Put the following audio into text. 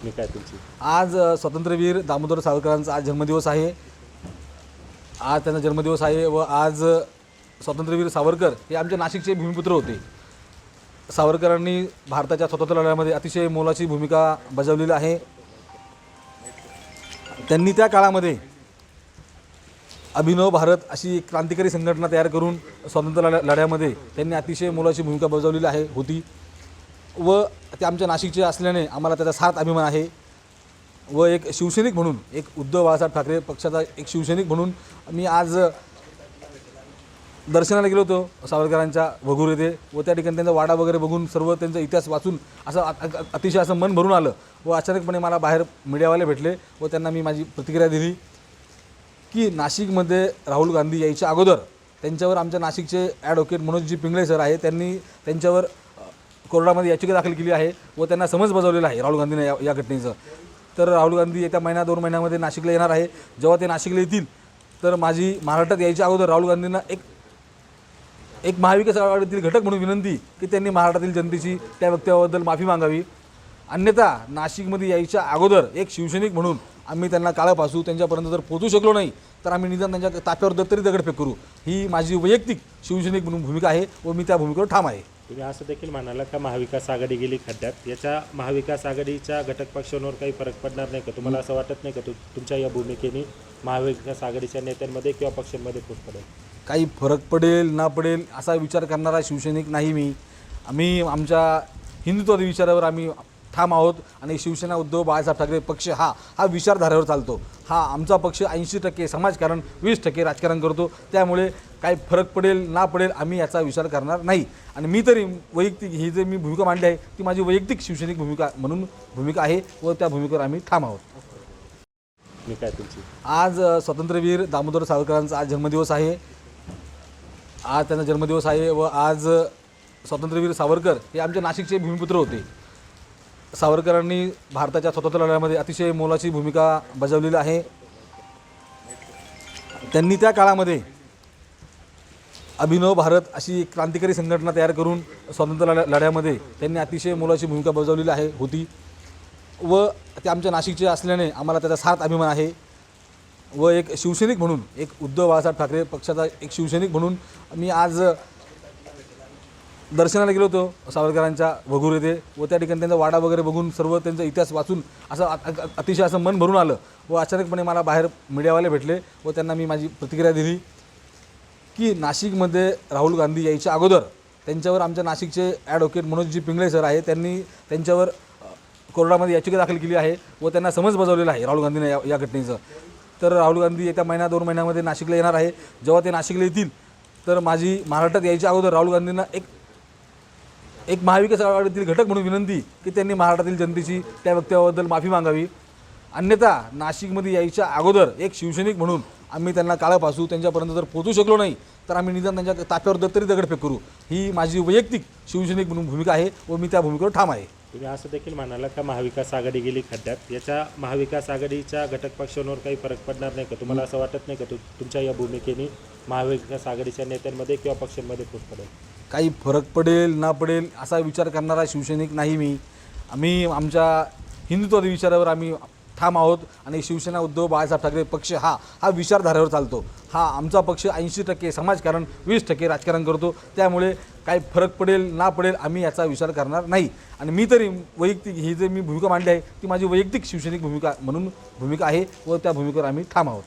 मी काय तुमची आज स्वातंत्र्यवीर दामोदर सावरकरांचा आज जन्मदिवस आहे। आज त्यांचा जन्मदिवस आहे व आज स्वातंत्र्यवीर सावरकर हे आमच्या नाशिकचे भूमिपुत्र होते। सावरकरांनी भारताच्या स्वातंत्र्य लढ्यामध्ये अतिशय मोलाची भूमिका बजावलेली आहे। त्यांनी त्या काळामध्ये अभिनव भारत अशी एक क्रांतिकारी संघटना तयार करून स्वातंत्र्य लढ्यामध्ये त्यांनी अतिशय मोलाची भूमिका बजावलेली होती व ते आमच्या नाशिकचे असल्याने आम्हाला त्याचा सार्थ अभिमान आहे। व एक शिवसैनिक म्हणून, एक उद्धव बाळासाहेब ठाकरे पक्षाचा एक शिवसैनिक म्हणून मी आज दर्शनाला गेलो होतो सावरकरांच्या वघूर येथे व त्या ठिकाणी त्यांचा वाडा वगैरे बघून सर्व त्यांचा इतिहास वाचून असं अतिशय असं मन भरून आलं व अचानकपणे मला बाहेर मीडियावाले भेटले व त्यांना मी माझी प्रतिक्रिया दिली की नाशिकमध्ये राहुल गांधी यायच्या अगोदर त्यांच्यावर आमच्या नाशिकचे ॲडव्होकेट मनोजजी पिंगळे सर आहे, त्यांनी त्यांच्यावर कोर्टामध्ये याचिका दाखल केली आहे व त्यांना समज बजावलेला आहे राहुल गांधीने या घटनेचं। तर राहुल गांधी येत्या महिना 2 महिन्यामध्ये नाशिकला येणार आहे। जेव्हा ते नाशिकला येतील तर माझी महाराष्ट्रात यायच्या अगोदर राहुल गांधींना एक महाविकास आघाडीतील घटक म्हणून विनंती की त्यांनी महाराष्ट्रातील जनतेची त्या वक्तव्याबद्दल माफी मागावी। अन्यथा नाशिकमध्ये यायच्या अगोदर एक शिवसैनिक म्हणून आम्ही त्यांना काळं फासू, त्यांच्यापर्यंत जर पोहोचू शकलो नाही तर आम्ही निदान त्यांच्या ताफ्यावर तरी दगडफेक करू। ही माझी वैयक्तिक शिवसैनिक म्हणून भूमिका आहे व मी त्या भूमिकेवर ठाम आहे। तुम्ही असं देखील म्हणाला का महाविकास आघाडी गेली खड्ड्यात, याच्या महाविकास आघाडीच्या घटक पक्षांवर काही फरक पडणार नाही का? तुम्हाला असं वाटत नाही का तुमच्या या भूमिकेने महाविकास आघाडीच्या नेत्यांमध्ये किंवा पक्षांमध्ये फूट पडेल? काही फरक पडेल ना पडेल असा विचार करणारा शिवसैनिक नाही मी। आम्ही आमच्या हिंदुत्वादी विचारावर आम्ही ठाम आहोत आणि शिवसेना उद्धव बाळासाहेब ठाकरे पक्ष हा विचारधारेवर चालतो। हा आमचा पक्ष 80% समाजकारण 20% राजकारण करतो। त्यामुळे काही फरक पडेल ना पडेल आम्ही याचा विचार करणार नाही। आणि मी तरी वैयक्तिक ही जे मी भूमिका मांडली आहे ती माझी वैयक्तिक शिवसैनिक भूमिका आहे व त्या भूमिकेवर आम्ही ठाम आहोत। मी काय तुमची आज स्वातंत्र्यवीर दामोदर सावरकरांचा आज जन्मदिवस आहे। आज त्यांचा जन्मदिवस आहे व आज स्वातंत्र्यवीर सावरकर हे आमच्या नाशिकचे भूमिपुत्र होते। सावरकरांनी भारताच्या स्वातंत्र्य लढ्यामध्ये अतिशय मोलाची भूमिका बजावलेली आहे। त्यांनी त्या काळामध्ये अभिनव भारत अशी एक क्रांतिकारी संघटना तयार करून स्वातंत्र्य लढ्यामध्ये त्यांनी अतिशय मोलाची भूमिका बजावलेली होती व ते आमच्या नाशिकचे असल्याने आम्हाला त्याचा सार्थ अभिमान आहे। व एक शिवसैनिक म्हणून, एक उद्धव बाळासाहेब ठाकरे पक्षाचा एक शिवसैनिक म्हणून मी आज दर्शनाला गेलो होतो सावरकरांच्या वघूर येथे व त्या ठिकाणी त्यांचा वाडा वगैरे बघून सर्व त्यांचा इतिहास वाचून असं अतिशय असं मन भरून आलं व अचानकपणे मला बाहेर मीडियावाले भेटले व त्यांना मी माझी प्रतिक्रिया दिली की नाशिकमध्ये राहुल गांधी यायच्या अगोदर त्यांच्यावर आमच्या नाशिकचे ॲडव्होकेट मनोजजी पिंगळे सर आहे, त्यांनी त्यांच्यावर कोर्टामध्ये याचिका दाखल केली आहे व त्यांना समज बजावलेला आहे राहुल गांधीने या घटनेचं। तर राहुल गांधी येत्या महिना 2 महिन्यामध्ये नाशिकला येणार आहे। जेव्हा ते नाशिकला येतील तर माझी महाराष्ट्रात यायच्या अगोदर राहुल गांधींना एक महाविकास आघाडीतील घटक म्हणून विनंती की त्यांनी महाराष्ट्रातील जनतेची त्या वक्तव्याबद्दल माफी मागावी। अन्यथा नाशिकमध्ये यायच्या अगोदर एक शिवसैनिक म्हणून आम्ही त्यांना काळं फासू, त्यांच्यापर्यंत जर पोहोचू शकलो नाही तर आम्ही निदान त्यांच्या ताफ्यावर तरी दगडफेक करू। ही माझी वैयक्तिक शिवसैनिक म्हणून भूमिका आहे व मी त्या भूमिकेवर ठाम आहे। तुम्ही असं देखील म्हणाला का महाविकास आघाडी गेली खड्ड्यात, याच्या महाविकास आघाडीच्या घटक पक्षांवर काही फरक पडणार नाही का? तुम्हाला असं वाटत नाही का तुमच्या या भूमिकेने महाविकास आघाडीच्या नेत्यांमध्ये किंवा पक्षांमध्ये फूट पडेल? काही फरक पडेल ना पडेल असा विचार करणारा शिवसैनिक नाही मी। आम्ही आमच्या हिंदुत्वादी विचारावर आम्ही ठाम आहोत आणि शिवसेना उद्धव बाळासाहेब ठाकरे पक्ष हा विचारधारेवर चालतो। हा आमचा पक्ष 80% समाजकारण 20% राजकारण करतो। त्यामुळे काही फरक पडेल ना पडेल आम्ही याचा विचार करणार नाही। आणि मी तरी वैयक्तिक ही जे मी भूमिका मांडली आहे ती माझी वैयक्तिक शिवसैनिक भूमिका आहे व त्या भूमिकेवर आम्ही ठाम आहोत।